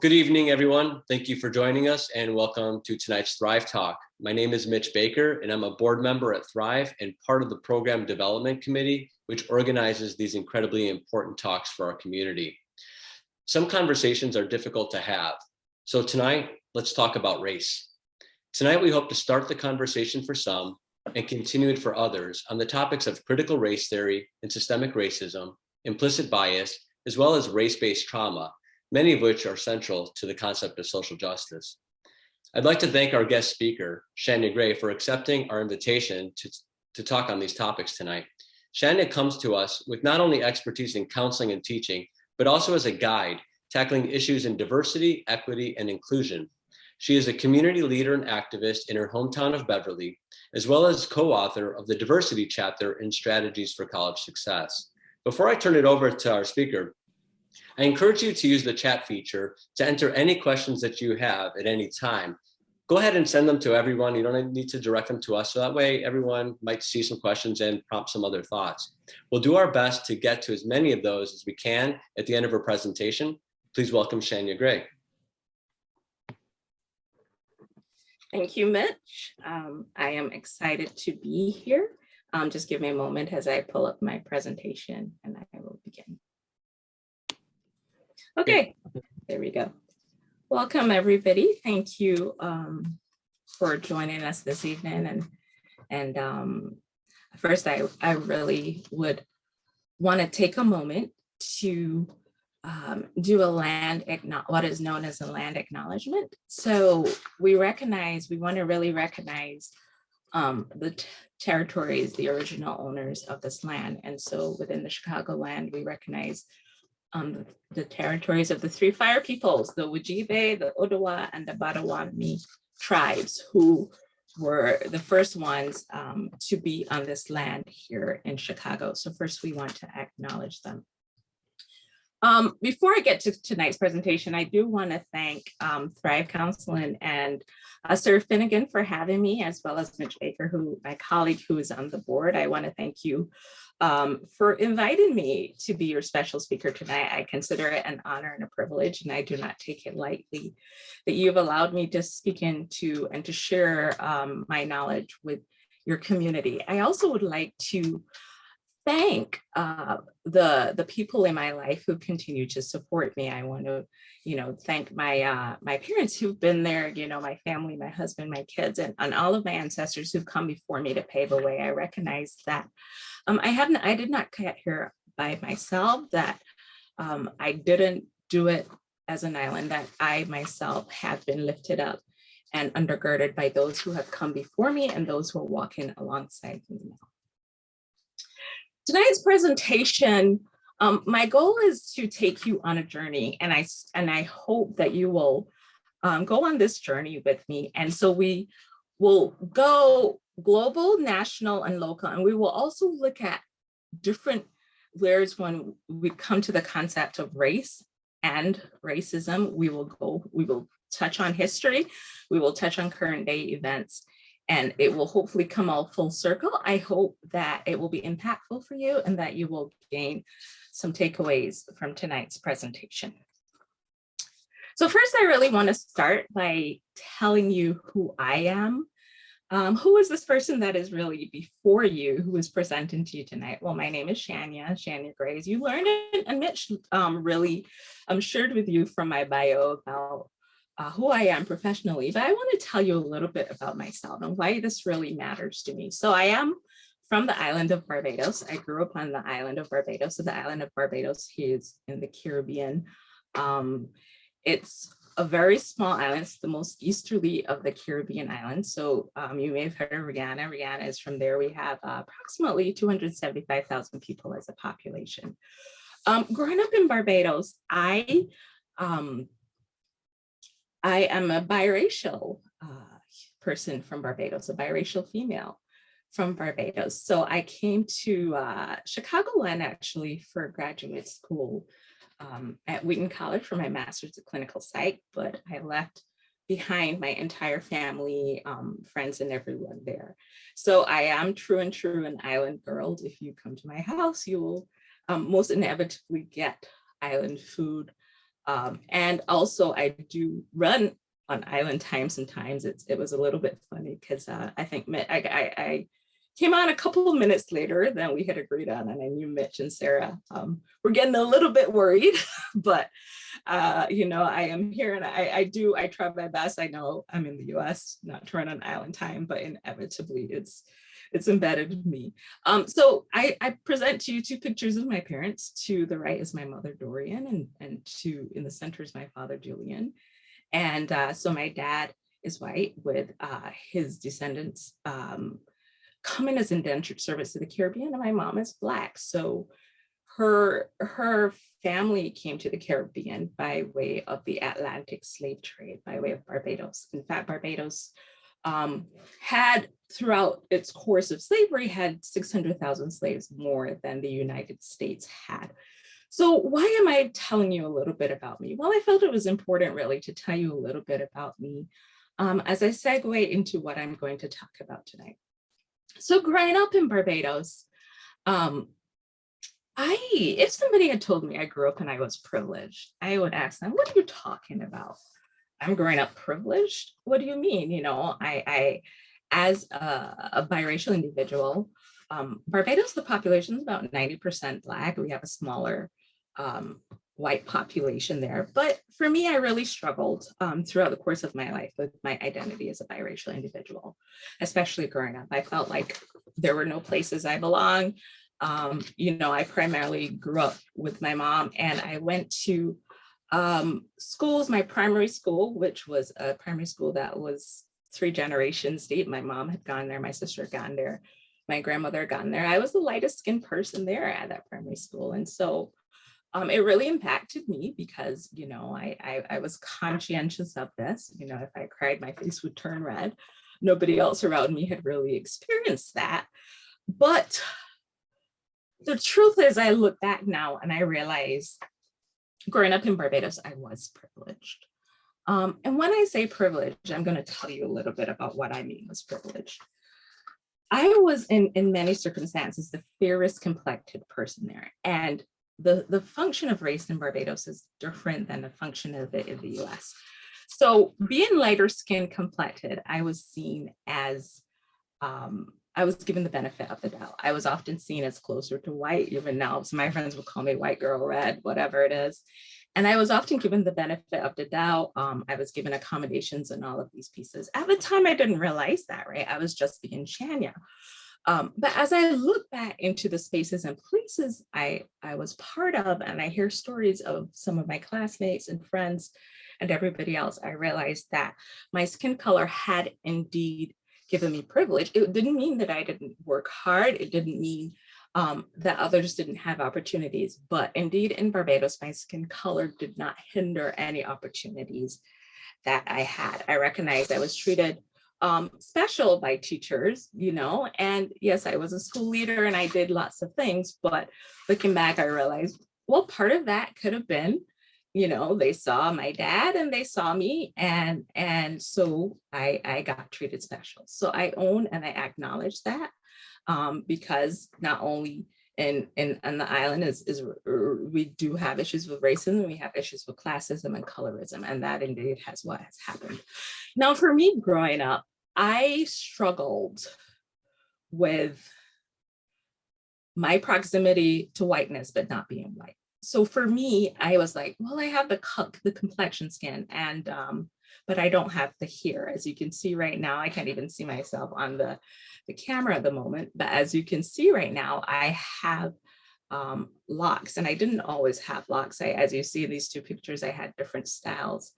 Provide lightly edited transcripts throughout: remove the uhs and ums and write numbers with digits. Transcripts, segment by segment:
Good evening, everyone. Thank you for joining us and welcome to tonight's Thrive Talk. My name is Mitch Baker and I'm a board member at Thrive and part of the Program Development Committee, which organizes these incredibly important talks for our community. Some conversations are difficult to have. So tonight, let's talk about race. Tonight, we hope to start the conversation for some and continue it for others on the topics of critical race theory and systemic racism, implicit bias, as well as race-based trauma, many of which are central to the concept of social justice. I'd like to thank our guest speaker, Shanya Gray, for accepting our invitation to talk on these topics tonight. Shanya comes to us with not only expertise in counseling and teaching, but also as a guide, tackling issues in diversity, equity, and inclusion. She is a community leader and activist in her hometown of Beverly, as well as co-author of the diversity chapter in Strategies for College Success. Before I turn it over to our speaker, I encourage you to use the chat feature to enter any questions that you have at any time. Go ahead and send them to everyone. You don't need to direct them to us. So that way everyone might see some questions and prompt some other thoughts. We'll do our best to get to as many of those as we can at the end of her presentation. Please welcome Shanya Gray. Thank you, Mitch. I am excited to be here. Just give me a moment as I pull up my presentation and I will begin. Okay, there we go. Welcome, everybody. Thank you for joining us this evening. And first, I really would want to take a moment to do what is known as a land acknowledgement. So we want to really recognize the territories, the original owners of this land. And so within the Chicagoland, we recognize the territories of the three fire peoples, the Ojibwe, the Odawa, and the Potawatomi tribes, who were the first ones to be on this land here in Chicago. So first we want to acknowledge them. Before I get to tonight's presentation, I do want to thank Thrive Counseling and Sir Finnegan for having me, as well as Mitch Baker, my colleague who is on the board. I want to thank you for inviting me to be your special speaker tonight. I consider it an honor and a privilege, and I do not take it lightly that you've allowed me to speak into and to share my knowledge with your community. I also would like to thank the people in my life who continue to support me. I want to, thank my parents who've been there, my family, my husband, my kids, and all of my ancestors who've come before me to pave a way. I recognize that I did not get here by myself, that I didn't do it as an island, that I myself have been lifted up and undergirded by those who have come before me and those who are walking alongside me now. Tonight's presentation, my goal is to take you on a journey, and I hope that you will go on this journey with me. And so we will go global, national, and local, and we will also look at different layers when we come to the concept of race and racism. We will touch on history, we will touch on current day events, and it will hopefully come all full circle. I hope that it will be impactful for you and that you will gain some takeaways from tonight's presentation. So first, I really want to start by telling you who I am. Who is this person that is really before you, who is presenting to you tonight? Well, my name is Shanya Gray. As you learned it, and Mitch really shared with you from my bio about who I am professionally, but I want to tell you a little bit about myself and why this really matters to me. So I am from the island of Barbados. I grew up on the island of Barbados. So the island of Barbados is in the Caribbean. It's a very small island. It's the most easterly of the Caribbean islands. So you may have heard of Rihanna. Rihanna is from there. We have approximately 275,000 people as a population. Growing up in Barbados, I am a biracial person from Barbados, a biracial female from Barbados. So I came to Chicagoland actually for graduate school at Wheaton College for my master's of clinical psych, but I left behind my entire family, friends, and everyone there. So I am true an island girl. If you come to my house, you will most inevitably get island food And also I do run on island time sometimes. It was a little bit funny because I think I came on a couple of minutes later than we had agreed on, and I knew Mitch and Sarah were getting a little bit worried, but you know, I am here and I try my best. I know I'm in the US, not to run on island time, but inevitably it's embedded in me. So I present to you two pictures of my parents. To the right is my mother, Dorian, and in the center is my father, Julian. And so my dad is white with his descendants coming as indentured service to the Caribbean, and my mom is Black. So her family came to the Caribbean by way of the Atlantic slave trade, by way of Barbados. In fact, Barbados had, throughout its course of slavery, had 600,000 slaves more than the United States had. So why am I telling you a little bit about me? Well, I felt it was important really to tell you a little bit about me as I segue into what I'm going to talk about tonight. So growing up in Barbados, if somebody had told me I grew up and I was privileged, I would ask them, what are you talking about? I'm growing up privileged? What do you mean? You know, I as a biracial individual, Barbados, the population is about 90% Black. We have a smaller white population there. But for me, I really struggled throughout the course of my life with my identity as a biracial individual, especially growing up. I felt like there were no places I belonged. You know, I primarily grew up with my mom, and I went to schools, my primary school, which was a primary school that was 3 generations deep. My mom had gone there, my sister had gone there, my grandmother had gone there. I was the lightest skinned person there at that primary school. And so it really impacted me because, you know, I was conscientious of this. You know, if I cried, my face would turn red. Nobody else around me had really experienced that. But the truth is, I look back now and I realize growing up in Barbados, I was privileged. And when I say privilege, I'm going to tell you a little bit about what I mean was privilege. I was in many circumstances the fairest complected person there. And the function of race in Barbados is different than the function of it in the US. So being lighter skin complected, I was seen as, I was given the benefit of the doubt. I was often seen as closer to white, even now. So my friends would call me white girl red, whatever it is. And I was often given the benefit of the doubt. I was given accommodations and all of these pieces. At the time, I didn't realize that, right? I was just being Shanya. But as I look back into the spaces and places I was part of, and I hear stories of some of my classmates and friends and everybody else, I realized that my skin color had indeed given me privilege. It didn't mean that I didn't work hard. It didn't mean that others didn't have opportunities, but indeed in Barbados, my skin color did not hinder any opportunities that I had. I recognized I was treated special by teachers, you know, and yes, I was a school leader and I did lots of things, but looking back, I realized, well, part of that could have been, you know, they saw my dad and they saw me, and so I got treated special. So I own and I acknowledge that. Because not only in the island is we do have issues with racism, we have issues with classism and colorism, and that indeed has what has happened. Now, for me growing up, I struggled with my proximity to whiteness, but not being white. So for me, I was like, well, I have the complexion skin, and but I don't have the hair. As you can see right now, I can't even see myself on the camera at the moment, but as you can see right now, I have locks, and I didn't always have locks. As you see in these 2 pictures, I had different styles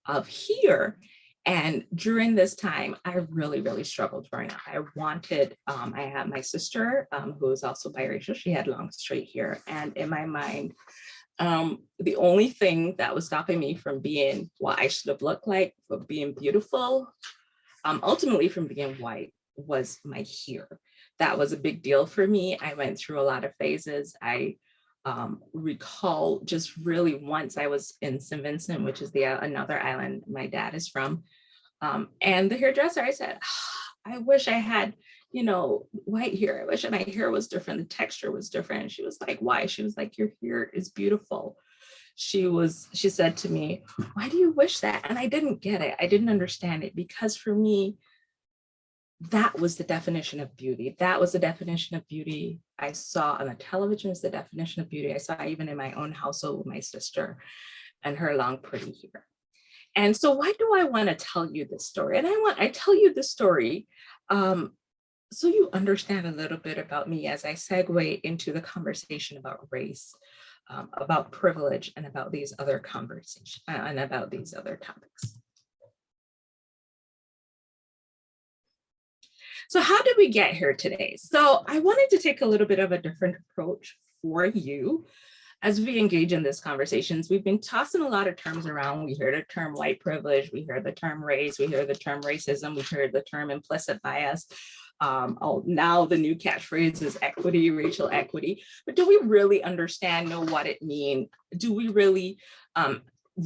of hair. And during this time, I really, really struggled growing up. I wanted, I had my sister, who is also biracial. She had long, straight hair. And in my mind, the only thing that was stopping me from being what I should have looked like, for being beautiful, ultimately from being white, was my hair. That was a big deal for me. I went through a lot of phases. I recall just really once I was in St. Vincent, which is another island my dad is from. And the hairdresser, I said, I wish I had, you know, white hair. I wish my hair was different. The texture was different. And she was like, why? She was like, your hair is beautiful. she said to me, why do you wish that? And I didn't get it. I didn't understand it, because for me, that was the definition of beauty. That was the definition of beauty I saw on the television, is the definition of beauty I saw even in my own household with my sister and her long pretty hair. And so why do I want to tell you this story? And I tell you this story so you understand a little bit about me as I segue into the conversation about race, about privilege, and about these other conversations and about these other topics. So how did we get here today? So I wanted to take a little bit of a different approach for you as we engage in these conversations. We've been tossing a lot of terms around. We hear the term white privilege, we hear the term race, we hear the term racism, we heard the term implicit bias. Now the new catchphrase is equity, racial equity. But do we really understand, know what it means? Do we really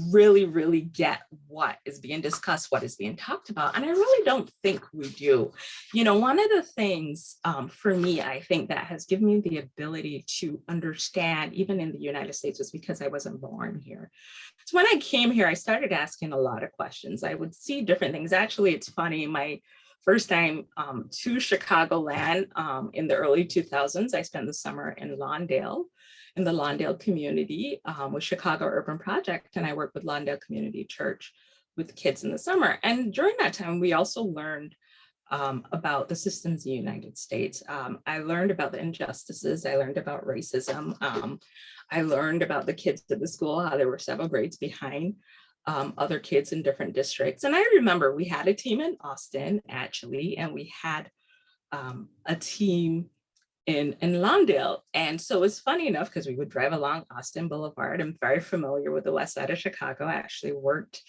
really get what is being discussed, what is being talked about? And I really don't think we do. You know, one of the things for me, I think that has given me the ability to understand, even in the United States, was because I wasn't born here. So when I came here, I started asking a lot of questions. I would see different things. Actually, it's funny, my first time to Chicagoland in the early 2000s, I spent the summer in Lawndale, in the Lawndale community with Chicago Urban Project, and I worked with Lawndale Community Church with kids in the summer. And during that time, we also learned about the systems in the United States. I learned about the injustices. I learned about racism. I learned about the kids at the school, how they were several grades behind other kids in different districts. And I remember we had a team in Austin, actually, and we had a team in Lawndale. And so it's funny enough, because we would drive along Austin Boulevard. I'm very familiar with the west side of Chicago. I actually worked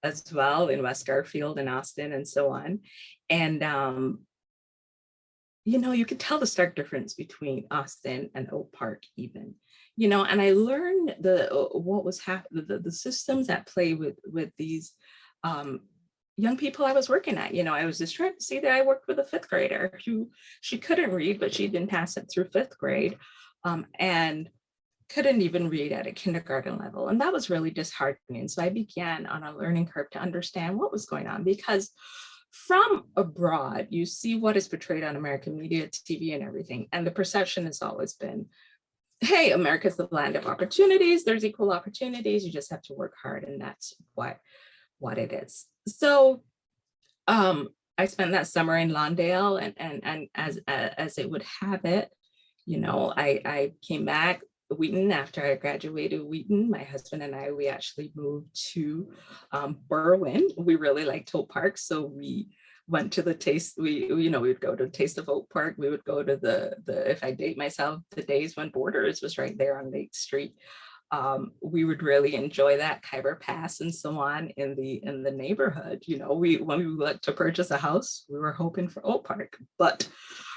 as well in West Garfield and Austin and so on. And, you know, you could tell the stark difference between Austin and Oak Park even. You know, and I learned what was happening, the systems at play with these young people I was working at. You know, I was just trying to see that I worked with a fifth grader who, she couldn't read, but she didn't pass it through fifth grade and couldn't even read at a kindergarten level. And that was really disheartening. So I began on a learning curve to understand what was going on, because from abroad, you see what is portrayed on American media, TV and everything. And the perception has always been, hey, America's the land of opportunities. There's equal opportunities. You just have to work hard. And that's what it is. So I spent that summer in Lawndale, and as it would have it, you know, I came back to Wheaton after I graduated Wheaton. My husband and I, we actually moved to Berwyn. We really liked Oak Park, so we went to the taste. We would go to the Taste of Oak Park. We would go to the if I date myself, the days when Borders was right there on Lake Street. We would really enjoy that, Khyber Pass and so on in the neighborhood. You know, when we went to purchase a house, we were hoping for Oak Park, but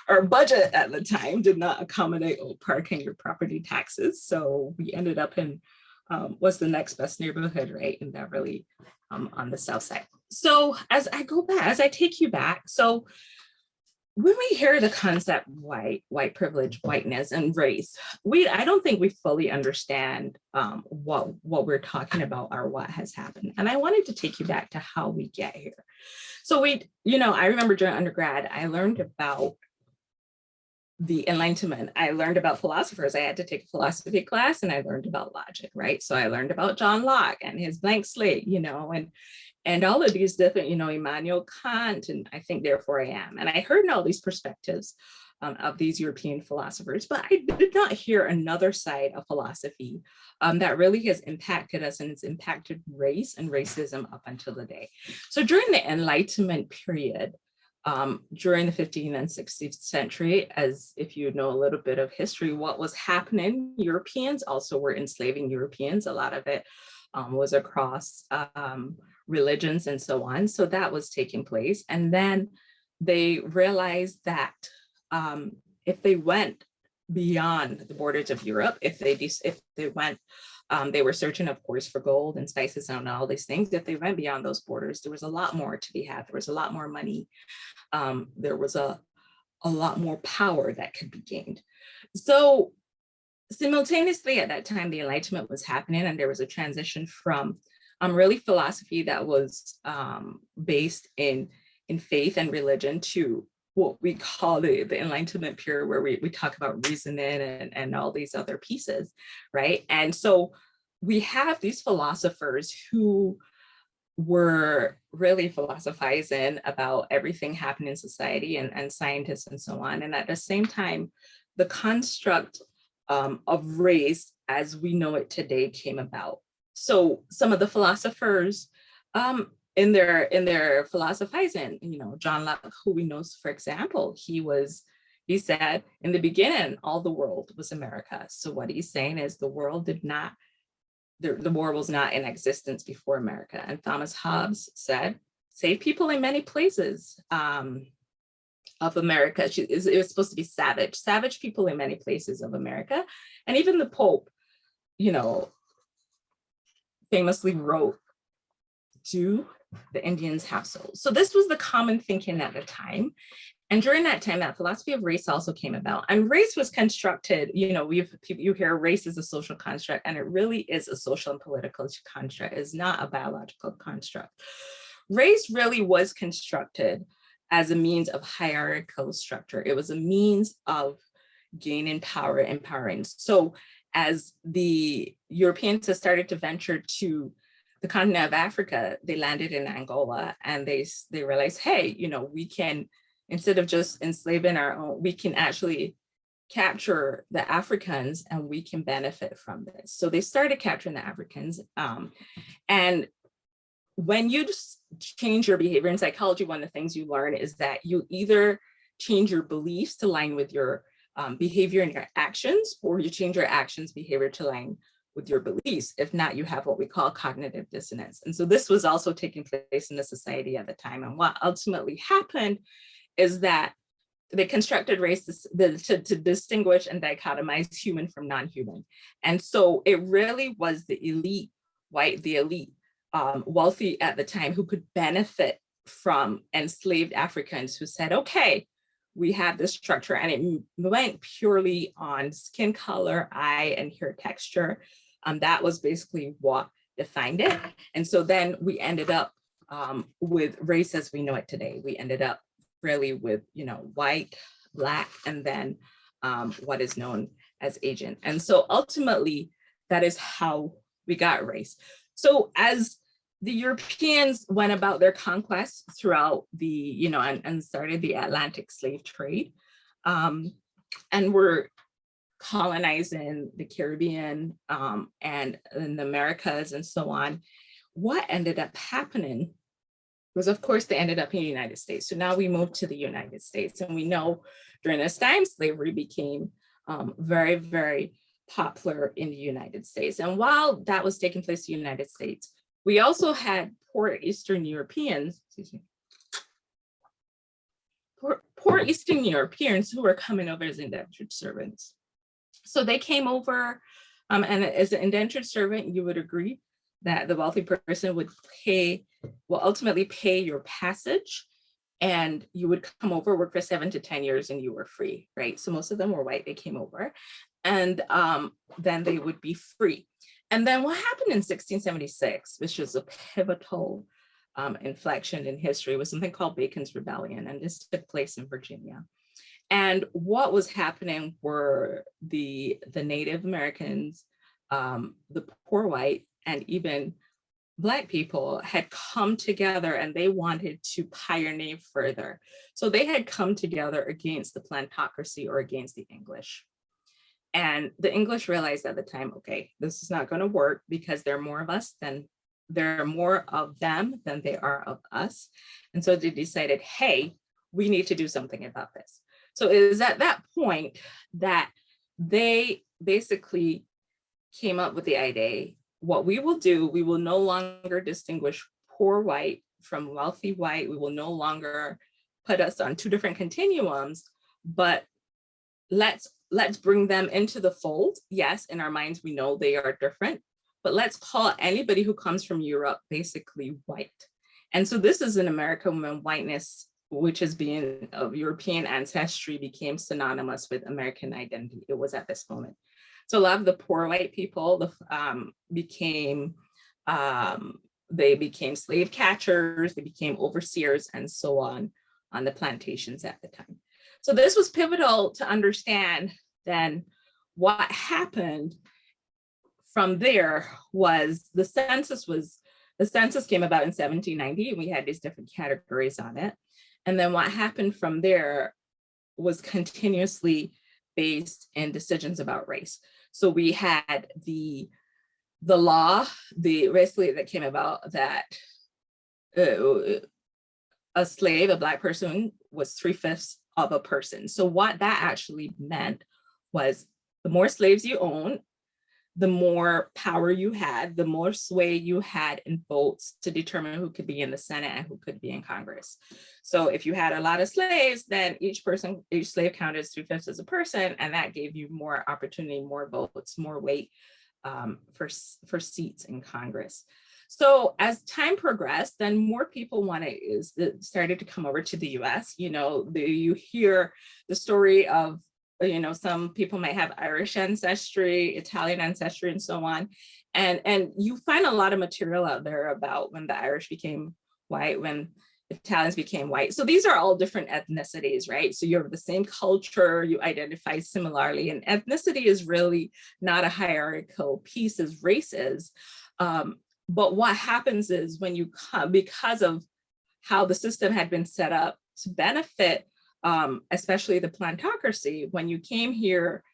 our budget at the time did not accommodate Oak Park and your property taxes. So we ended up in what's the next best neighborhood, right? In Beverly on the south side. So as I go back, as I take you back, so when we hear the concept white privilege, whiteness, and race, I don't think we fully understand what we're talking about or what has happened. And I wanted to take you back to how we get here. So I remember during undergrad, I learned about the Enlightenment. I learned about philosophers. I had to take a philosophy class, and I learned about logic, right? So I learned about John Locke and his blank slate, and all of these different, Immanuel Kant, and I think therefore I am. And I heard all these perspectives of these European philosophers, but I did not hear another side of philosophy that really has impacted us, and it's impacted race and racism up until the day. So during the Enlightenment period, during the 15th and 16th century, as if you know a little bit of history, what was happening, Europeans also were enslaving Europeans. A lot of it was across religions and so on. So that was taking place. And then they realized that if they went beyond the borders of Europe, if they went, they were searching, of course, for gold and spices and all these things. If they went beyond those borders, there was a lot more to be had. There was a lot more money. There was a lot more power that could be gained. So simultaneously at that time, the Enlightenment was happening, and there was a transition from really philosophy that was based in faith and religion to what we call the Enlightenment period, where we talk about reasoning and all these other pieces, right? And so we have these philosophers who were really philosophizing about everything happening in society, and scientists and so on. And at the same time, the construct of race as we know it today came about. So some of the philosophers in their philosophizing, John Locke, who we know, for example, he said in the beginning, all the world was America. So what he's saying is the world the war was not in existence before America. And Thomas Hobbes said, save people in many places of America. It was supposed to be savage people in many places of America. And even the Pope, famously wrote, do the Indians have souls? So this was the common thinking at the time. And during that time, that philosophy of race also came about. And race was constructed, you hear race is a social construct, and it really is a social and political construct. It's not a biological construct. Race really was constructed as a means of hierarchical structure. It was a means of gaining power, empowering. So as the Europeans started to venture to the continent of Africa, they landed in Angola, and they realized, hey, we can, instead of just enslaving our own, we can actually capture the Africans and we can benefit from this. So they started capturing the Africans. And when you change your behavior in psychology, one of the things you learn is that you either change your beliefs to line with your behavior and your actions, or you change your actions behavior to line with your beliefs. If not, you have what we call cognitive dissonance. And so this was also taking place in the society at the time. And what ultimately happened is that they constructed race to distinguish and dichotomize human from non-human. And so it really was the elite, wealthy at the time, who could benefit from enslaved Africans, who said, okay, we have this structure. And it went purely on skin color, eye, and hair texture. That was basically what defined it. And so then we ended up with race as we know it today. We ended up really with, white, Black, and then what is known as Asian. And so ultimately, that is how we got race. So as the Europeans went about their conquests throughout the, and started the Atlantic slave trade, and were colonizing the Caribbean and the Americas and so on, what ended up happening was, of course, they ended up in the United States. So now we moved to the United States, and we know during this time, slavery became very, very popular in the United States. And while that was taking place in the United States, we also had poor Eastern Europeans who were coming over as indentured servants. So they came over, and as an indentured servant, you would agree that the wealthy person would ultimately pay your passage, and you would come over, work for 7 to 10 years, and you were free, right? So most of them were white, they came over, and then they would be free. And then what happened in 1676, which was a pivotal inflection in history, was something called Bacon's Rebellion, and this took place in Virginia. And what was happening were the Native Americans, the poor white, and even Black people had come together, and they wanted to pioneer further. So they had come together against the plantocracy, or against the English. And the English realized at the time, okay, this is not going to work, because there are more of them than they are of us. And so they decided, hey, we need to do something about this. So it is at that point that they basically came up with the idea, what we will do, we will no longer distinguish poor white from wealthy white. We will no longer put us on two different continuums, but let's bring them into the fold. Yes, in our minds, we know they are different, but let's call anybody who comes from Europe basically white. And so this is in America when whiteness, which is being of European ancestry, became synonymous with American identity. It was at this moment. So a lot of the poor white people became they became slave catchers, they became overseers, and so on the plantations at the time. So this was pivotal to understand then what happened from there. Was the census came about in 1790, and we had these different categories on it. And then what happened from there was continuously based in decisions about race. So we had the law, basically that came about, that a slave, a Black person, was 3/5 of a person. So what that actually meant was the more slaves you own, the more power you had, the more sway you had in votes to determine who could be in the Senate and who could be in Congress. So if you had a lot of slaves, then each slave counted as 3/5 as a person, and that gave you more opportunity, more votes, more weight for seats in Congress. So as time progressed, then more people started to come over to the US. You hear the story of, some people might have Irish ancestry, Italian ancestry, and so on. And you find a lot of material out there about when the Irish became white, when Italians became white. So these are all different ethnicities, right? So you have the same culture, you identify similarly, and ethnicity is really not a hierarchical piece as race is. But what happens is when you come, because of how the system had been set up to benefit, especially the plantocracy, when you came here,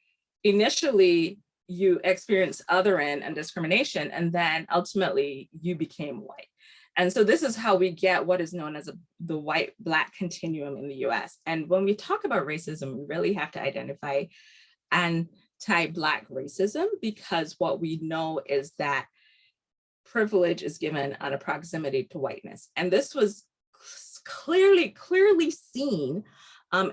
initially you experienced othering and discrimination, and then ultimately you became white. And so this is how we get what is known as the white-Black continuum in the US. And when we talk about racism, we really have to identify anti-Black racism, because what we know is that privilege is given on a proximity to whiteness. And this was clearly seen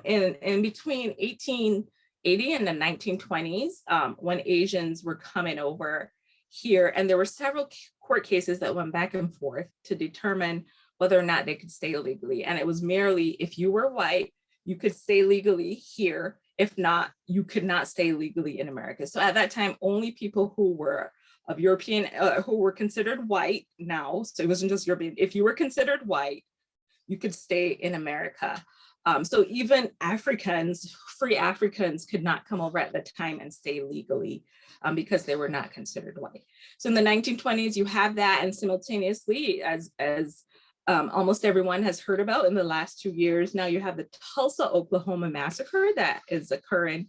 in between 1880 and the 1920s, when Asians were coming over here. And there were several court cases that went back and forth to determine whether or not they could stay legally. And it was merely, if you were white, you could stay legally here. If not, you could not stay legally in America. So at that time, only people who were of European, who were considered white now, so it wasn't just European, if you were considered white, you could stay in America. So even Africans, free Africans, could not come over at the time and stay legally because they were not considered white. So in the 1920s, you have that, and simultaneously, as almost everyone has heard about in the last 2 years, now you have the Tulsa, Oklahoma massacre that has occurred.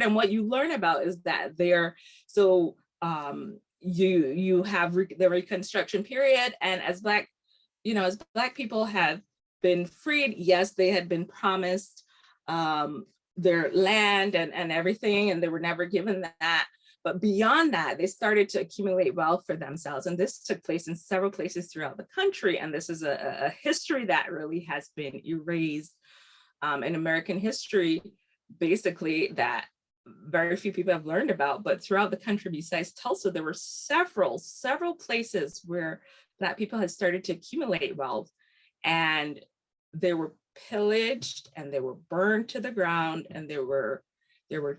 And what you learn about is that you have the Reconstruction period, and as Black people have been freed, yes, they had been promised their land and everything, and they were never given that. But beyond that, they started to accumulate wealth for themselves. And this took place in several places throughout the country. And this is a history that really has been erased in American history, basically, that very few people have learned about. But throughout the country, besides Tulsa, there were several places where Black people had started to accumulate wealth, and they were pillaged, and they were burned to the ground, and they were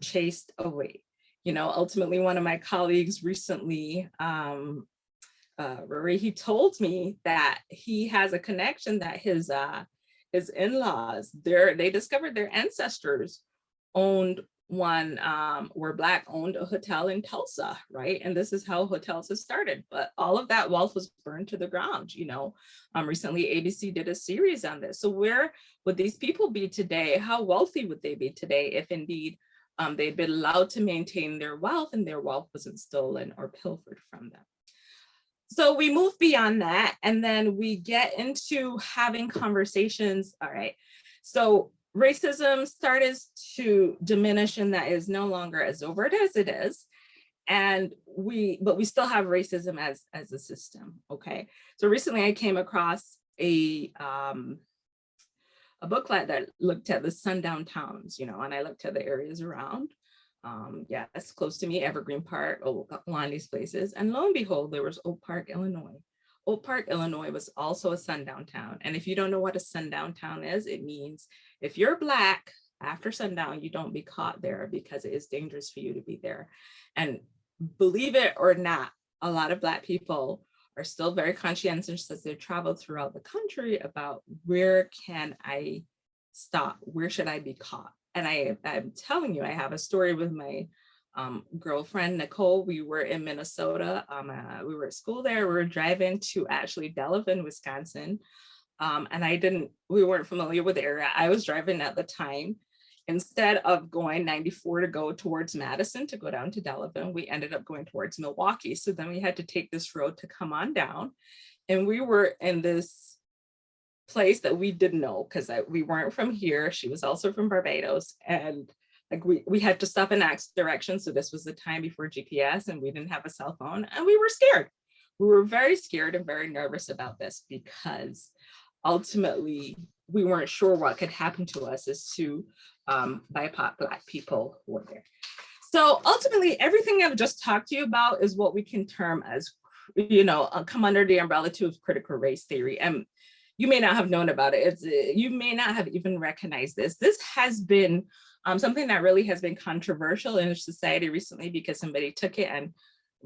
chased away. Ultimately, one of my colleagues recently, Rory, he told me that he has a connection that his in-laws, they discovered their ancestors owned were Black owned a hotel in Tulsa, right? And this is how hotels have started. But all of that wealth was burned to the ground. Recently ABC did a series on this. So where would these people be today? How wealthy would they be today if indeed they'd been allowed to maintain their wealth and their wealth wasn't stolen or pilfered from them? So we move beyond that, and then we get into having conversations. All right, so racism started to diminish, and that is no longer as overt as it is. But we still have racism as a system. Okay, so recently I came across a booklet that looked at the sundown towns, and I looked at the areas around. That's close to me, Evergreen Park, along these places. And lo and behold, there was Oak Park, Illinois. Oak Park, Illinois was also a sundown town. And if you don't know what a sundown town is, it means if you're Black after sundown, you don't be caught there because it is dangerous for you to be there. And believe it or not, a lot of Black people are still very conscientious as they travel throughout the country about where can I stop? Where should I be caught? And I'm telling you, I have a story with my girlfriend, Nicole. We were in Minnesota. We were at school there. We were driving to actually Delavan, Wisconsin. And we weren't familiar with the area. I was driving at the time. Instead of going 94 to go towards Madison to go down to Delavan, we ended up going towards Milwaukee. So then we had to take this road to come on down. And we were in this place that we didn't know because we weren't from here. She was also from Barbados. And like we had to stop and ask directions. So this was the time before GPS and we didn't have a cell phone and we were scared. We were very scared and very nervous about this because ultimately we weren't sure what could happen to us as to BIPOC Black people who were there. So ultimately, everything I've just talked to you about is what we can term as, come under the umbrella too of critical race theory. And you may not have known about it. You may not have even recognized this. This has been something that really has been controversial in society recently because somebody took it and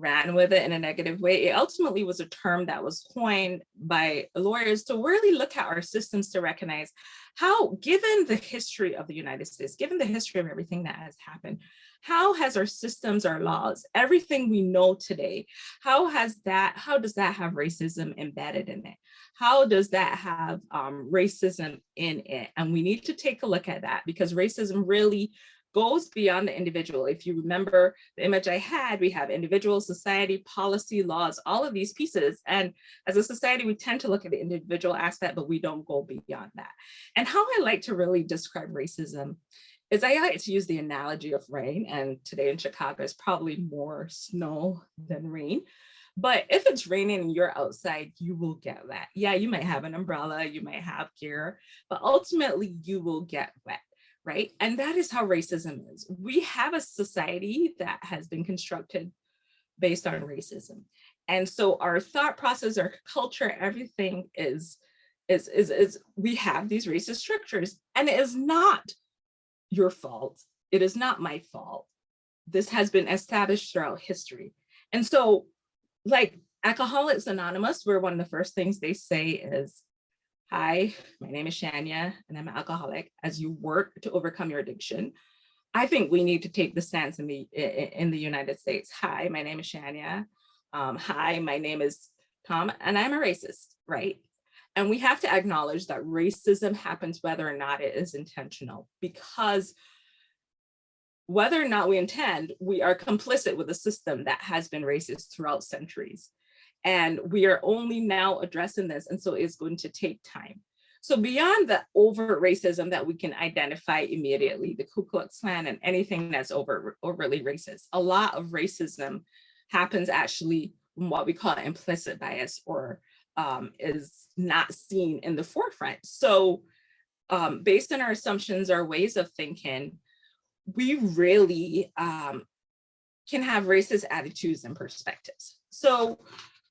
ran with it in a negative way. It ultimately was a term that was coined by lawyers to really look at our systems to recognize how, given the history of the United States, given the history of everything that has happened, how has our systems, our laws, everything we know today, how does that have racism embedded in it? How does that have racism in it? And we need to take a look at that because racism really goes beyond the individual. If you remember the image I had, we have individual, society, policy, laws, all of these pieces. And as a society, we tend to look at the individual aspect, but we don't go beyond that. And how I like to really describe racism is I like to use the analogy of rain. And today in Chicago is probably more snow than rain. But if it's raining and you're outside, you will get wet. Yeah, you might have an umbrella, you might have gear, but ultimately you will get wet. Right? And that is how racism is. We have a society that has been constructed based on racism. And so our thought process, our culture, everything is we have these racist structures and it is not your fault. It is not my fault. This has been established throughout history. And so like Alcoholics Anonymous, where one of the first things they say is, "Hi, my name is Shanya, and I'm an alcoholic. As you work to overcome your addiction," I think we need to take the stance in the United States. "Hi, my name is Shanya. Hi, my name is Tom, and I'm a racist," right? And we have to acknowledge that racism happens whether or not it is intentional, because whether or not we intend, we are complicit with a system that has been racist throughout centuries. And we are only now addressing this. And so it's going to take time. So beyond the overt racism that we can identify immediately, the Ku Klux Klan and anything that's overtly racist, a lot of racism happens actually in what we call implicit bias, or is not seen in the forefront. So based on our assumptions, our ways of thinking, we really can have racist attitudes and perspectives. So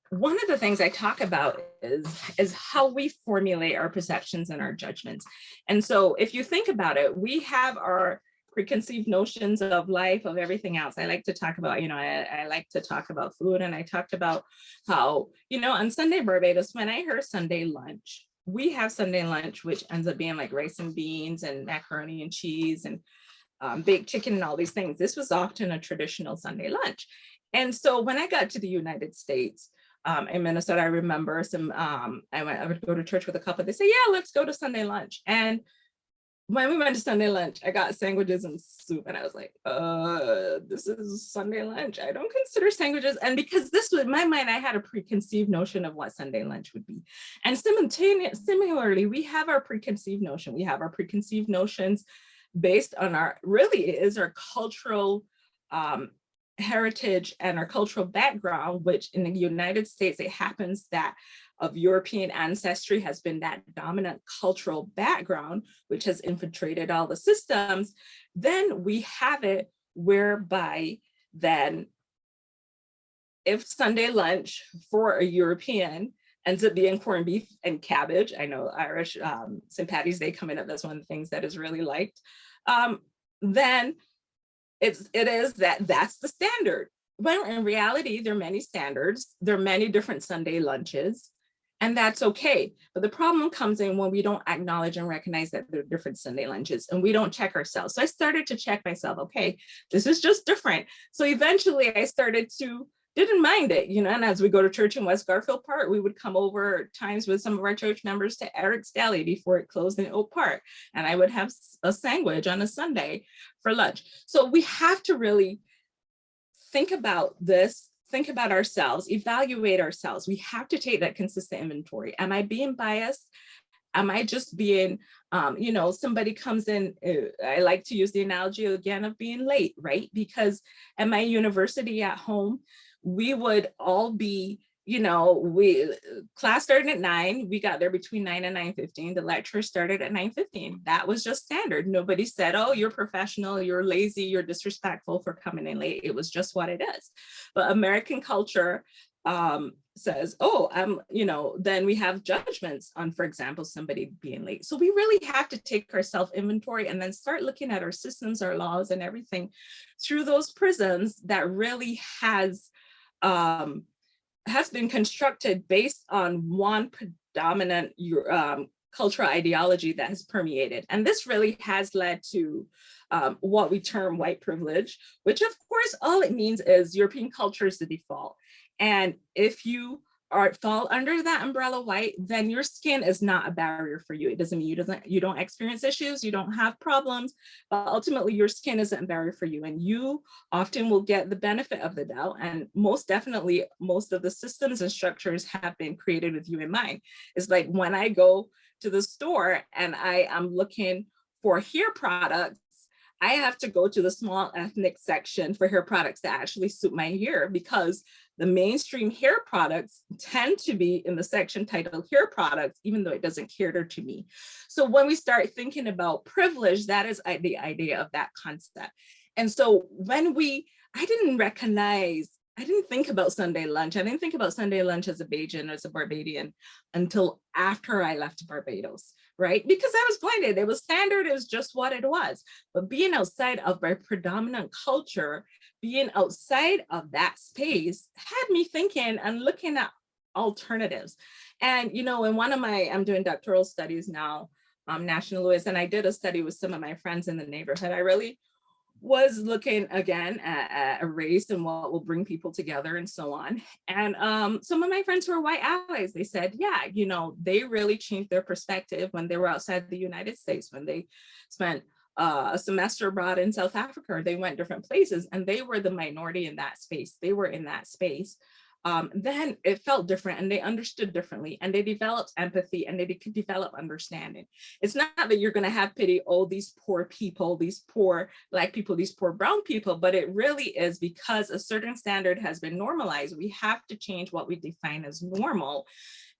one of the things I talk about is how we formulate our perceptions and our judgments. And so if you think about it, we have our preconceived notions of life, of everything else. I like to talk about, I like to talk about food. And I talked about how, on Sunday Barbados, when I heard Sunday lunch, we have Sunday lunch, which ends up being like rice and beans and macaroni and cheese and baked chicken and all these things. This was often a traditional Sunday lunch. And so when I got to the United States, in Minnesota, I remember I would go to church with a couple. They say, "Yeah, let's go to Sunday lunch." And when we went to Sunday lunch, I got sandwiches and soup. And I was like, this is Sunday lunch. I don't consider sandwiches. And because this was in my mind, I had a preconceived notion of what Sunday lunch would be. And similarly, we have our preconceived notion. We have our preconceived notions based on our cultural heritage and our cultural background, which in the United States, it happens that of European ancestry has been that dominant cultural background, which has infiltrated all the systems. Then we have it whereby then if Sunday lunch for a European ends up being corned beef and cabbage, I know Irish St. Patty's Day coming up, that's one of the things that is really liked. then it is that's the standard. Well, in reality, there are many standards. There are many different Sunday lunches, and that's okay. But the problem comes in when we don't acknowledge and recognize that there are different Sunday lunches and we don't check ourselves. So I started to check myself. Okay, this is just different. So eventually I started to didn't mind it, and as we go to church in West Garfield Park, we would come over times with some of our church members to Eric's Deli before it closed in Oak Park. And I would have a sandwich on a Sunday for lunch. So we have to really think about this, think about ourselves, evaluate ourselves. We have to take that consistent inventory. Am I being biased? Am I just being, somebody comes in, I like to use the analogy again of being late, right? Because at my university at home, we would all be, class started at 9, we got there between 9 and 9:15, the lecture started at 9:15. That was just standard. Nobody said, oh, you're professional, you're lazy, you're disrespectful for coming in late. It was just what it is. But American culture says, oh, then we have judgments on, for example, somebody being late. So we really have to take our self-inventory and then start looking at our systems, our laws, and everything through those prisms that really has been constructed based on one predominant cultural ideology that has permeated. And this really has led to what we term white privilege, which of course, all it means is European culture is the default. And if you fall under that umbrella white, then your skin is not a barrier for you. It doesn't mean you don't experience issues, you don't have problems, but ultimately your skin isn't a barrier for you. And you often will get the benefit of the doubt. And most definitely, most of the systems and structures have been created with you in mind. It's like when I go to the store and I am looking for hair products, I have to go to the small ethnic section for hair products that actually suit my hair, because the mainstream hair products tend to be in the section titled hair products, even though it doesn't cater to me. So when we start thinking about privilege, that is the idea of that concept. And so I didn't think about Sunday lunch. I didn't think about Sunday lunch as a Bajan, as a Barbadian, until after I left Barbados, right? Because I was blinded. It was standard. It was just what it was. But being outside of my predominant culture, being outside of that space had me thinking and looking at alternatives. And, in I'm doing doctoral studies now, National Louis, and I did a study with some of my friends in the neighborhood. I really was looking again at race and what will bring people together and so on. And some of my friends who are white allies, they said, yeah, they really changed their perspective when they were outside the United States, when they spent a semester abroad in South Africa, or they went different places, and they were the minority in that space. They were in that space. Then it felt different, and they understood differently, and they developed empathy, and they could develop understanding. It's not that you're going to have pity, oh, these poor people, these poor Black people, these poor brown people, but it really is because a certain standard has been normalized. We have to change what we define as normal.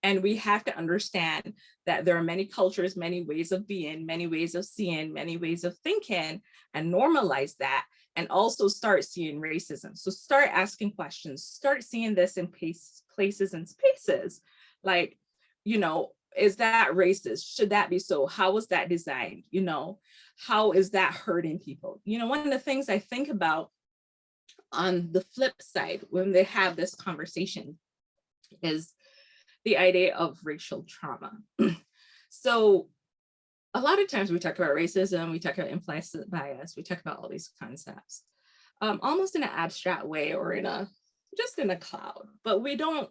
And we have to understand that there are many cultures, many ways of being, many ways of seeing, many ways of thinking, and normalize that. And also start seeing racism. So start asking questions, start seeing this in places and spaces. Like, is that racist? Should that be so? How was that designed? How is that hurting people? One of the things I think about on the flip side when they have this conversation is the idea of racial trauma. So a lot of times we talk about racism, we talk about implicit bias, we talk about all these concepts, almost in an abstract way or just in a cloud, but we don't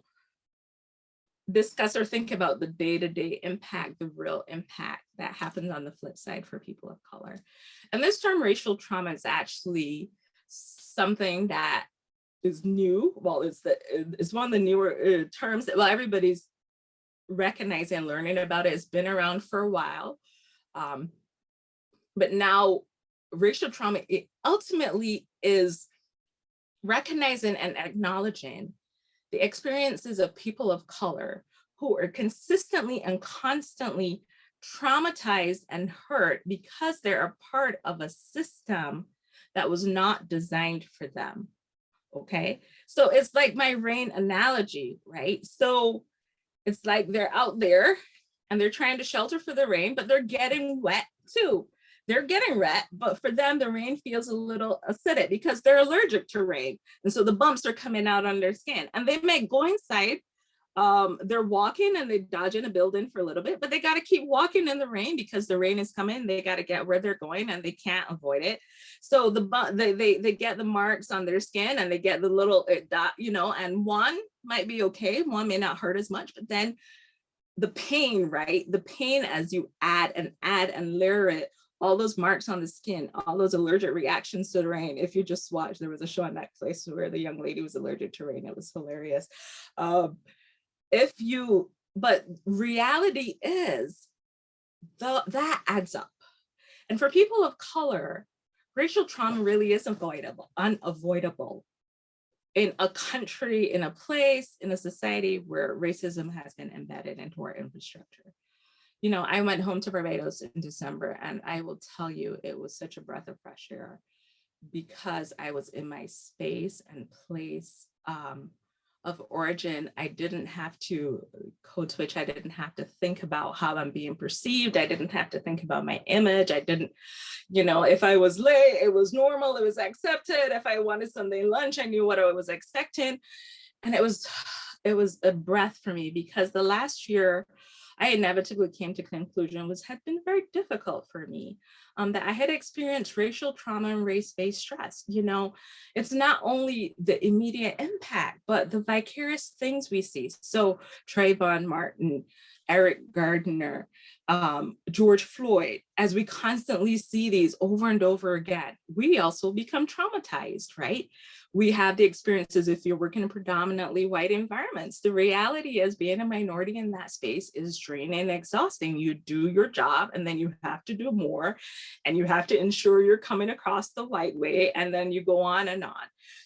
discuss or think about the day-to-day impact, the real impact that happens on the flip side for people of color. And this term racial trauma is actually something that is new. Well, it's one of the newer terms that, well, everybody's recognizing and learning about it. It's been around for a while. But now racial trauma, it ultimately is recognizing and acknowledging the experiences of people of color who are consistently and constantly traumatized and hurt because they're a part of a system that was not designed for them. Okay, so it's like my rain analogy, right? So it's like they're out there and they're trying to shelter for the rain, but they're getting wet too. they're getting wet, but for them, the rain feels a little acidic because they're allergic to rain. And so the bumps are coming out on their skin, and they may go inside. They're walking and they dodge in a building for a little bit, but they got to keep walking in the rain because the rain is coming. They got to get where they're going and they can't avoid it. So they get the marks on their skin and they get the little dot, and one might be okay, one may not hurt as much, but then the pain, right? The pain as you add and layer it, all those marks on the skin, all those allergic reactions to the rain. If you just watch, there was a show on Netflix where the young lady was allergic to rain. It was hilarious. But reality is that adds up. And for people of color, racial trauma really is unavoidable in a country, in a place, in a society where racism has been embedded into our infrastructure. I went home to Barbados in December, and I will tell you, it was such a breath of fresh air because I was in my space and place of origin. I didn't have to code switch. I didn't have to think about how I'm being perceived. I didn't have to think about my image. I didn't, if I was late, it was normal, it was accepted. If I wanted something lunch, I knew what I was expecting. And it was a breath for me because the last year I inevitably came to conclusion had been very difficult for me. That I had experienced racial trauma and race-based stress. It's not only the immediate impact, but the vicarious things we see. So Trayvon Martin, Eric Gardner, George Floyd, as we constantly see these over and over again, we also become traumatized, right? We have the experiences if you're working in predominantly white environments. The reality is being a minority in that space is draining and exhausting. You do your job and then you have to do more and you have to ensure you're coming across the white way, and then you go on and on.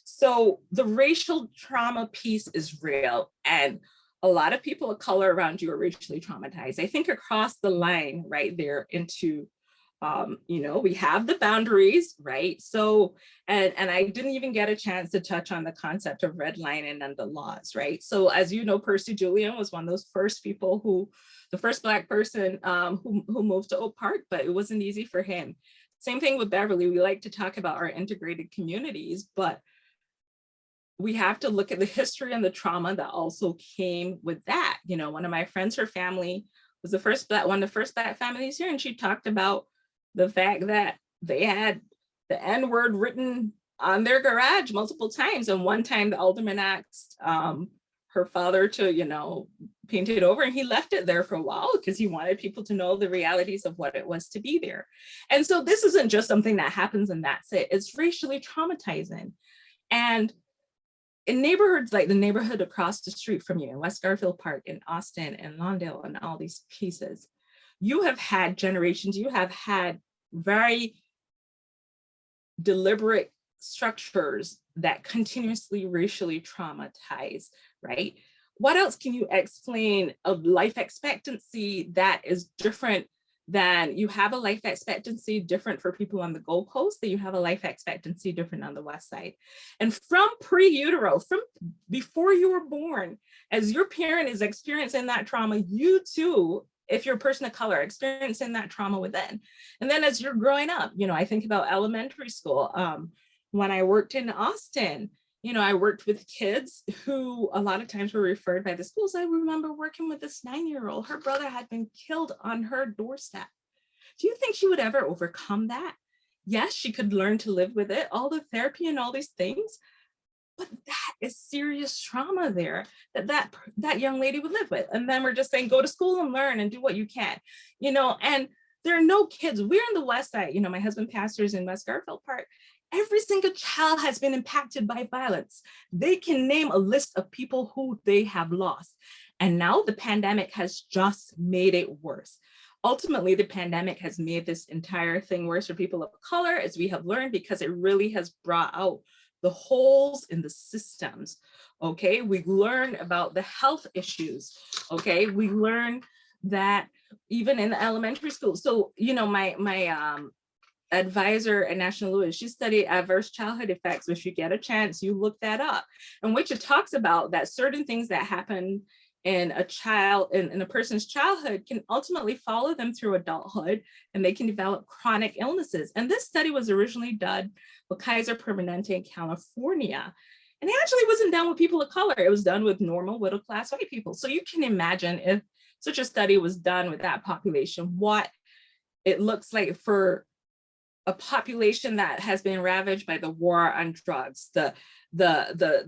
So the racial trauma piece is real, and a lot of people of color around you are racially traumatized. I think across the line right there into we have the boundaries, right? So, and I didn't even get a chance to touch on the concept of redlining and the laws, right? So as you know, Percy Julian was one of those first people the first Black person who moved to Oak Park, but it wasn't easy for him. Same thing with Beverly. We like to talk about our integrated communities, but we have to look at the history and the trauma that also came with that. One of my friends, her family was one of the first Black families here, and she talked about the fact that they had the N-word written on their garage multiple times. And one time the alderman asked her father to, paint it over, and he left it there for a while because he wanted people to know the realities of what it was to be there. And so this isn't just something that happens and that's it. It's racially traumatizing. And in neighborhoods like the neighborhood across the street from you, in West Garfield Park, in Austin, and Lawndale, and all these pieces, you have had generations, you have had very deliberate structures that continuously racially traumatize, right? What else can you explain of life expectancy that is different than you have a life expectancy different for people on the Gold Coast, that you have a life expectancy different on the West Side? And from pre-utero, from before you were born, as your parent is experiencing that trauma, you too, if you're a person of color, experiencing that trauma within. And then as you're growing up, I think about elementary school. When I worked in Austin, I worked with kids who a lot of times were referred by the schools. I remember working with this 9-year-old, her brother had been killed on her doorstep. Do you think she would ever overcome that? Yes, she could learn to live with it, all the therapy and all these things, but that is serious trauma there that young lady would live with. And then we're just saying, go to school and learn and do what you can, and there are no kids. We're in the West Side, my husband pastors in West Garfield Park. Every single child has been impacted by violence. They can name a list of people who they have lost. And now the pandemic has just made it worse. Ultimately, the pandemic has made this entire thing worse for people of color, as we have learned, because it really has brought out the holes in the systems, okay? We learn about the health issues, okay? We learn that even in the elementary school. So, my advisor at National Louis, she studied adverse childhood effects. If you get a chance, you look that up, in which it talks about that certain things that happen in a person's childhood can ultimately follow them through adulthood, and they can develop chronic illnesses. And this study was originally done with Kaiser Permanente in California. And it actually wasn't done with people of color. It was done with normal middle class white people. So you can imagine if such a study was done with that population, what it looks like for a population that has been ravaged by the war on drugs, the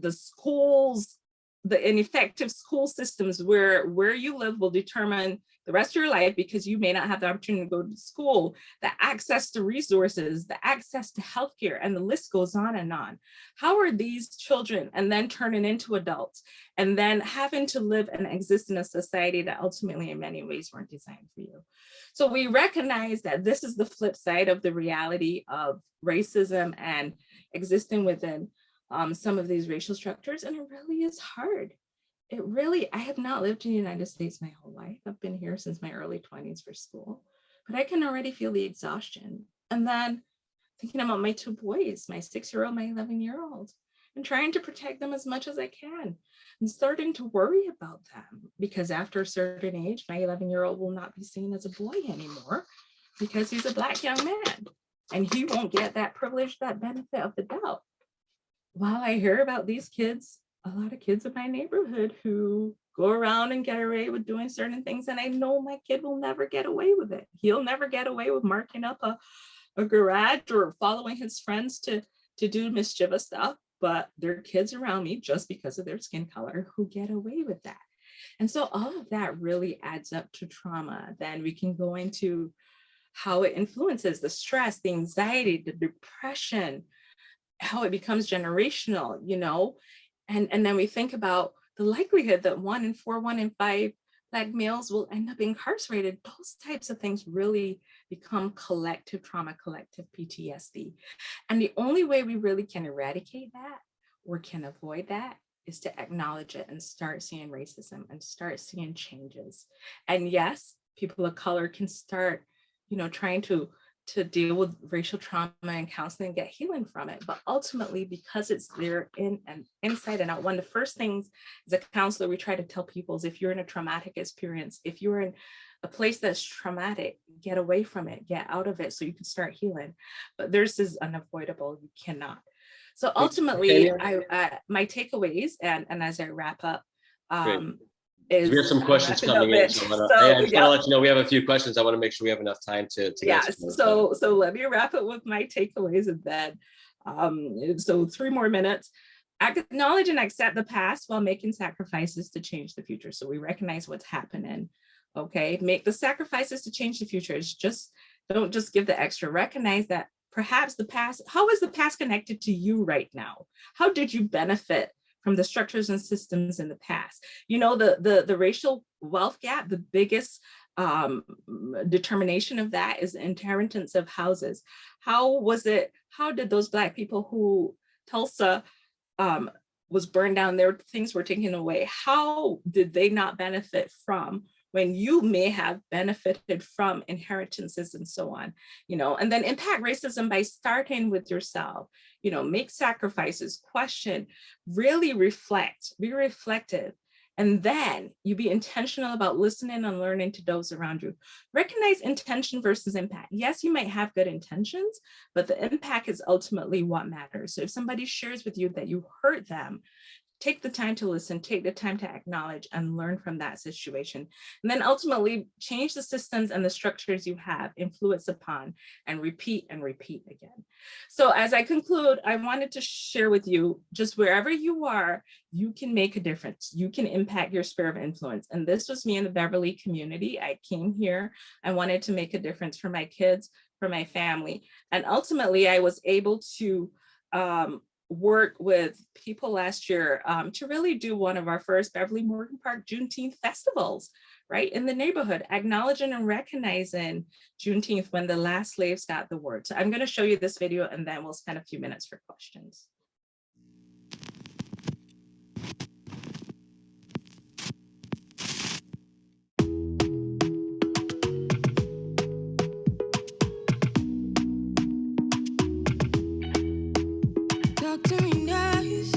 schools, the ineffective school systems where you live will determine the rest of your life, because you may not have the opportunity to go to school, the access to resources, the access to healthcare, and the list goes on and on. How are these children and then turning into adults and then having to live and exist in a society that ultimately in many ways weren't designed for you? So we recognize that this is the flip side of the reality of racism and existing within some of these racial structures, and it really is hard. I have not lived in the United States my whole life. I've been here since my early 20s for school, but I can already feel the exhaustion. And then thinking about my two boys, my 6-year-old, my 11-year-old, and trying to protect them as much as I can, and starting to worry about them, because after a certain age, my 11-year-old will not be seen as a boy anymore because he's a Black young man, and he won't get that privilege, that benefit of the doubt. While I hear about these kids, a lot of kids in my neighborhood who go around and get away with doing certain things, and I know my kid will never get away with it. He'll never get away with marking up a garage or following his friends to do mischievous stuff, but there are kids around me just because of their skin color who get away with that. And so all of that really adds up to trauma. Then we can go into how it influences the stress, the anxiety, the depression, how it becomes generational, and then we think about the likelihood that 1 in 4, 1 in 5 Black males will end up incarcerated. Those types of things really become collective trauma, collective PTSD. And the only way we really can eradicate that or can avoid that is to acknowledge it and start seeing racism and start seeing changes. And yes, people of color can start, trying to deal with racial trauma and counseling and get healing from it. But ultimately, because it's there inside and out, one of the first things as a counselor we try to tell people is, if you're in a traumatic experience, if you're in a place that's traumatic, get away from it, get out of it so you can start healing. But this is unavoidable, you cannot. So ultimately, my takeaways, and as I wrap up, we have some questions coming in. So I just want to let you know we have a few questions. I want to make sure we have enough time to yes. So let me wrap it with my takeaways in bed. So 3 more minutes. Acknowledge and accept the past while making sacrifices to change the future. So we recognize what's happening. Okay, make the sacrifices to change the future. Don't just give the extra. Recognize that perhaps the past. How is the past connected to you right now? How did you benefit from the structures and systems in the past? The racial wealth gap, the biggest determination of that is the inheritance of houses. How did those Black people who Tulsa was burned down, their things were taken away, how did they not benefit from when you may have benefited from inheritances and so on, and then impact racism by starting with yourself, make sacrifices, question, really reflect, be reflective. And then you be intentional about listening and learning to those around you. Recognize intention versus impact. Yes, you might have good intentions, but the impact is ultimately what matters. So if somebody shares with you that you hurt them, take the time to listen, take the time to acknowledge and learn from that situation. And then ultimately change the systems and the structures you have influence upon, and repeat again. So as I conclude, I wanted to share with you, just wherever you are, you can make a difference. You can impact your sphere of influence. And this was me in the Beverly community. I came here, I wanted to make a difference for my kids, for my family. And ultimately I was able to work with people last year to really do one of our first Beverly Morgan Park Juneteenth festivals, right in the neighborhood, acknowledging and recognizing Juneteenth when the last slaves got the word. So I'm going to show you this video and then we'll spend a few minutes for questions. Talk to me nice,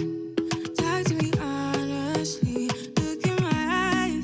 talk to me honestly. Look in my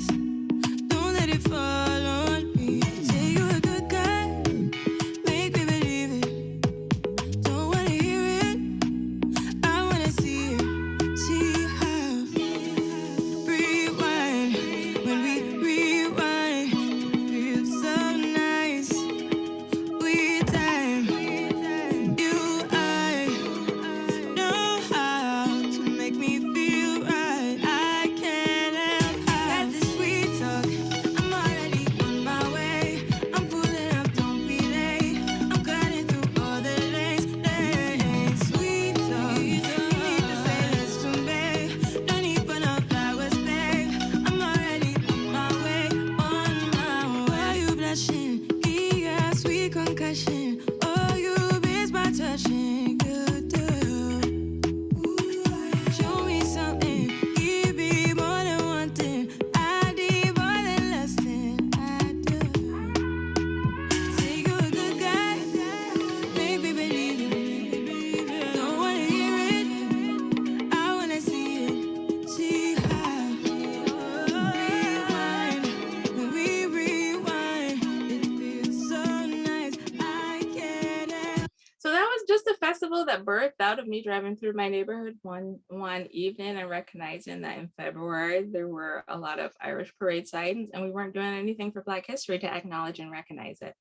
festival that birthed out of me driving through my neighborhood one evening and recognizing that in February there were a lot of Irish parade sightings and we weren't doing anything for Black history to acknowledge and recognize it.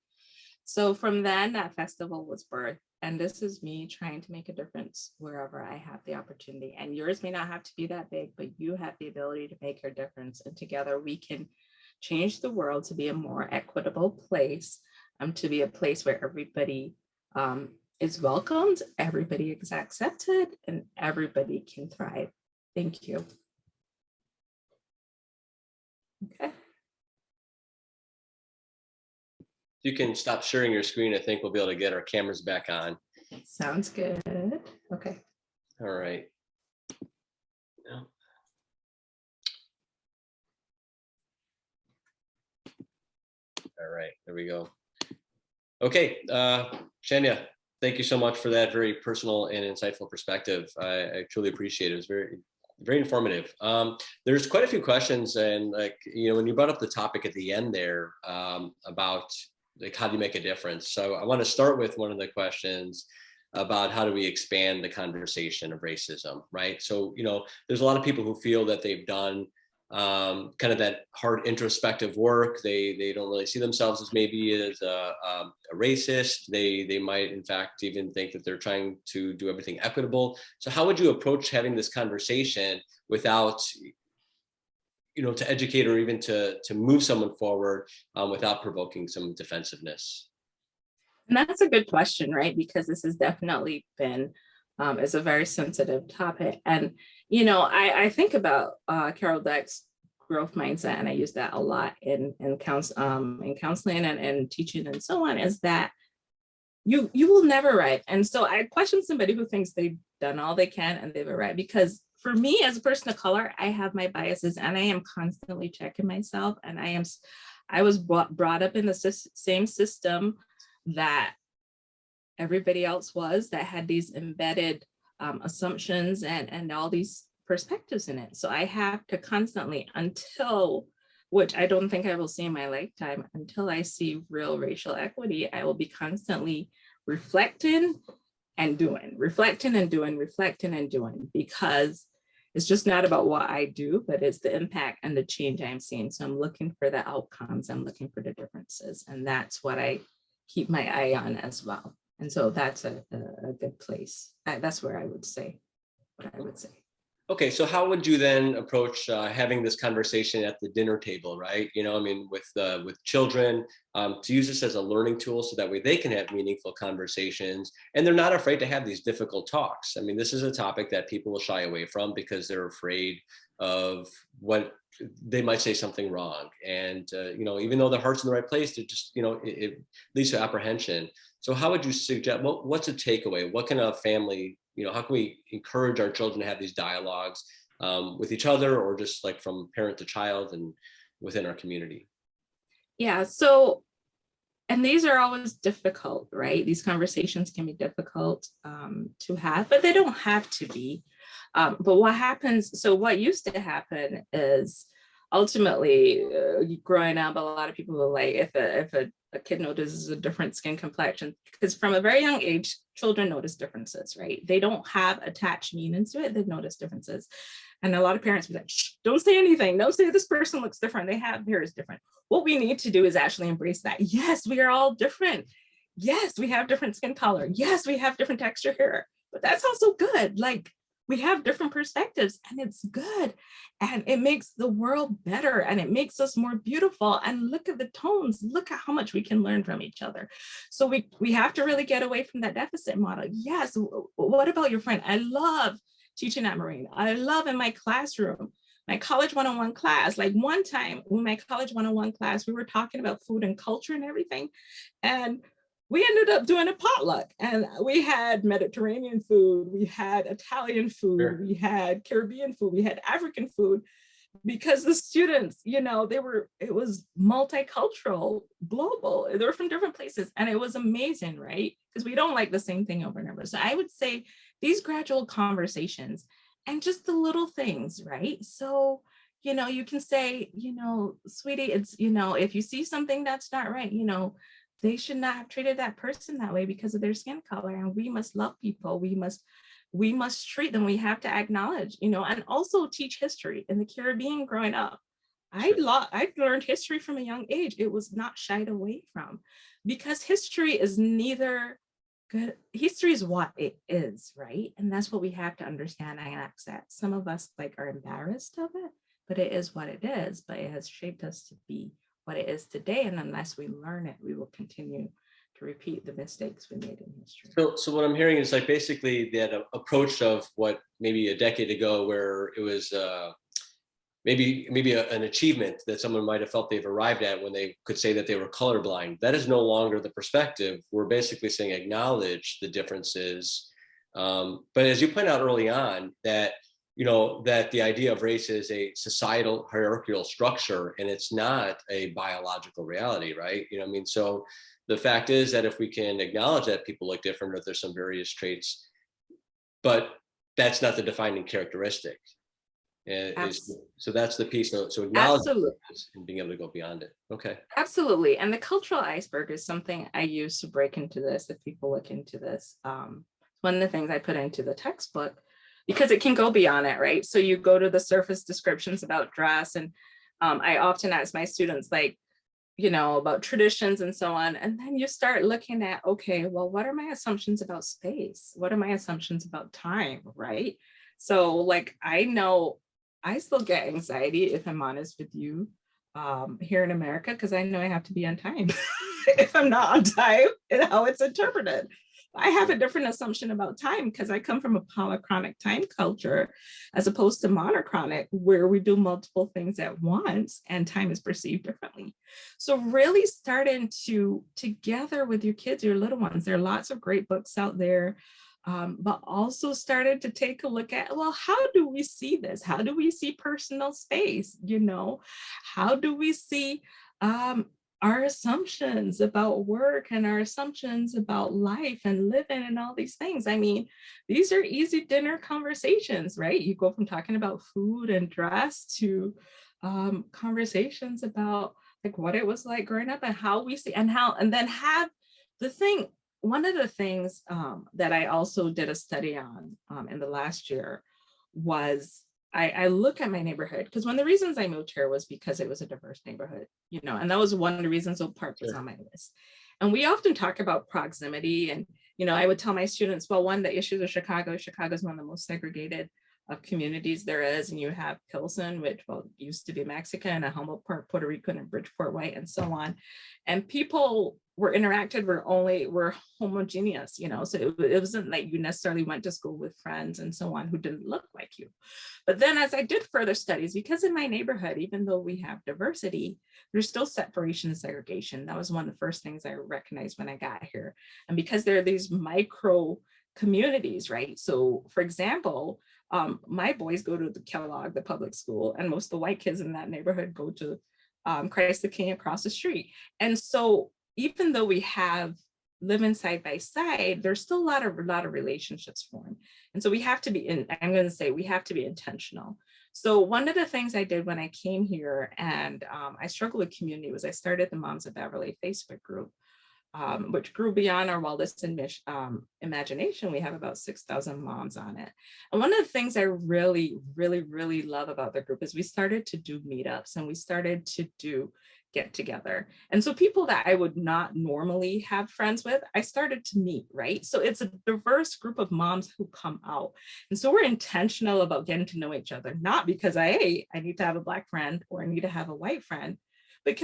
So from then, that festival was birthed. And this is me trying to make a difference wherever I have the opportunity. And yours may not have to be that big, but you have the ability to make your difference. And together we can change the world to be a more equitable place, to be a place where everybody is welcomed, everybody is accepted, and everybody can thrive. Thank you. Okay. You can stop sharing your screen. I think we'll be able to get our cameras back on. Sounds good. Okay. All right. Yeah. All right, there we go. Okay, Shanya, thank you so much for that very personal and insightful perspective. I truly appreciate it. It was very informative. There's quite a few questions, and when you brought up the topic at the end there about how do you make a difference? So I want to start with one of the questions about how do we expand the conversation of racism, right? So, there's a lot of people who feel that they've done kind of that hard introspective work. They don't really see themselves as maybe as a racist. They might in fact even think that they're trying to do everything equitable. So how would you approach having this conversation without, to educate or even to move someone forward without provoking some defensiveness? And that's a good question, right? Because this has definitely been, is a very sensitive topic. And, I think about Carol Dweck's growth mindset, and I use that a lot in counseling and teaching and so on, is that you will never arrive. And so I question somebody who thinks they've done all they can and they've arrived, because for me as a person of color, I have my biases and I am constantly checking myself. And I was brought up in the same system that everybody else was, that had these embedded assumptions and all these perspectives in it. So I have to constantly, which I don't think I will see in my lifetime, until I see real racial equity, I will be constantly reflecting and doing, because it's just not about what I do, but it's the impact and the change I'm seeing. So I'm looking for the outcomes, I'm looking for the differences, and that's what I keep my eye on as well. And so that's a good place. That's where I would say what I would say. Okay, so how would you then approach having this conversation at the dinner table, right? With children, to use this as a learning tool so that way they can have meaningful conversations and they're not afraid to have these difficult talks. I mean, this is a topic that people will shy away from because they're afraid of what they might say something wrong. And, even though their heart's in the right place, it just, it leads to apprehension. So how would you suggest, what's a takeaway? What can a family, how can we encourage our children to have these dialogues with each other, or just like from parent to child and within our community? Yeah, so, and these are always difficult, right? These conversations can be difficult to have, but they don't have to be. But what used to happen is ultimately growing up, a lot of people were like, if a kid notices a different skin complexion, because from a very young age, children notice differences, right? They don't have attached meanings to it, they notice differences. And a lot of parents be like, shh, don't say anything. Don't say this person looks different. They have hair is different. What we need to do is actually embrace that. Yes, we are all different. Yes, we have different skin color. Yes, we have different texture hair, but that's also good. Like, we have different perspectives and it's good. And it makes the world better and it makes us more beautiful. And look at the tones, look at how much we can learn from each other. So we have to really get away from that deficit model. Yes, what about your friend? I love teaching at Morraine. I love in my classroom, my college one-on-one class. Like one time in my college one-on-one class, we were talking about food and culture and everything. And we ended up doing a potluck, and we had Mediterranean food, we had Italian food, sure, we had Caribbean food, we had African food, because the students, it was multicultural, global. They were from different places, and it was amazing, right? Because we don't like the same thing over and over. So I would say these gradual conversations and just the little things, right? So, you can say, sweetie, it's, if you see something that's not right, they should not have treated that person that way because of their skin color. And we must love people. We must treat them. We have to acknowledge, and also teach history. In the Caribbean growing up, Sure. I learned history from a young age. It was not shied away from, because history is neither good. History is what it is, right? And that's what we have to understand and accept. Some of us are embarrassed of it, but it is what it is. But it has shaped us to be what it is today. And unless we learn it, we will continue to repeat the mistakes we made in history. So what I'm hearing is basically that approach of what maybe a decade ago, where it was maybe an achievement that someone might have felt they've arrived at when they could say that they were colorblind. That is no longer the perspective. We're basically saying acknowledge the differences. But as you point out early on, that that the idea of race is a societal hierarchical structure, and it's not a biological reality, right? So the fact is that if we can acknowledge that people look different, or there's some various traits, but that's not the defining characteristic. So that's the piece. So acknowledge and being able to go beyond it. Okay. Absolutely. And the cultural iceberg is something I use to break into this. If people look into this, one of the things I put into the textbook, because it can go beyond it, right? So you go to the surface descriptions about dress, and I often ask my students, about traditions and so on. And then you start looking at, okay, well, what are my assumptions about space? What are my assumptions about time, right? So I know I still get anxiety, if I'm honest with you, here in America, because I know I have to be on time. If I'm not on time, and how it's interpreted. I have a different assumption about time because I come from a polychronic time culture, as opposed to monochronic, where we do multiple things at once and time is perceived differently. So really starting to together with your kids, your little ones, there are lots of great books out there. But also started to take a look at, well, how do we see this? How do we see personal space? How do we see our assumptions about work and our assumptions about life and living and all these things? I mean, these are easy dinner conversations, right? You go from talking about food and dress to conversations about what it was like growing up and how we see, and then have the thing. One of the things that I also did a study on in the last year was I look at my neighborhood, because one of the reasons I moved here was because it was a diverse neighborhood, and that was one of the reasons Oak Park was on my list. And we often talk about proximity, and I would tell my students, well, one of the issues of Chicago is one of the most segregated communities there is, and you have Pilsen, which used to be Mexican, and Humboldt Park, Puerto Rican, and Bridgeport white, and so on. And people were interacted, were homogeneous, so it wasn't like you necessarily went to school with friends and so on who didn't look like you. But then as I did further studies, because in my neighborhood, even though we have diversity, there's still separation and segregation. That was one of the first things I recognized when I got here. And because there are these micro communities, right? So for example, my boys go to the Kellogg, the public school, and most of the white kids in that neighborhood go to Christ the King across the street. And so even though we have living side by side, there's still a lot of relationships formed. And so we have to be I'm going to say we have to be intentional. So one of the things I did when I came here, and I struggled with community, was I started the Moms of Beverly Facebook group, which grew beyond our wildest imagination. We have about 6,000 moms on it. And one of the things I really, really, really love about the group is we started to do meetups, and we started to do get together. And so people that I would not normally have friends with, I started to meet, right? So it's a diverse group of moms who come out. And so we're intentional about getting to know each other, not because I need to have a Black friend or I need to have a white friend, but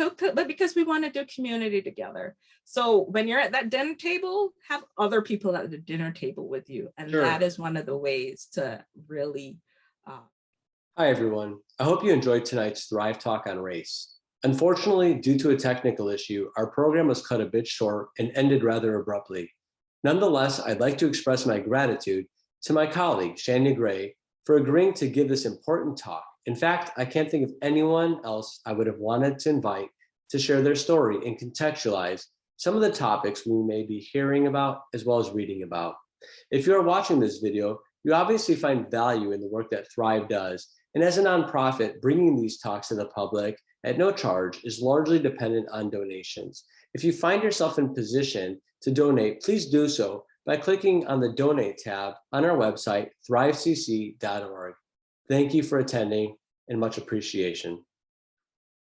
because we want to do community together. So when you're at that dinner table, have other people at the dinner table with you. And sure, that is one of the ways to really. Hi, everyone. I hope you enjoyed tonight's Thrive Talk on race. Unfortunately, due to a technical issue, our program was cut a bit short and ended rather abruptly. Nonetheless, I'd like to express my gratitude to my colleague, Shanya Gray, for agreeing to give this important talk. In fact, I can't think of anyone else I would have wanted to invite to share their story and contextualize some of the topics we may be hearing about as well as reading about. If you are watching this video, you obviously find value in the work that Thrive does, and as a nonprofit, bringing these talks to the public at no charge is largely dependent on donations. If you find yourself in position to donate, please do so by clicking on the Donate tab on our website, thrivecc.org. Thank you for attending and much appreciation.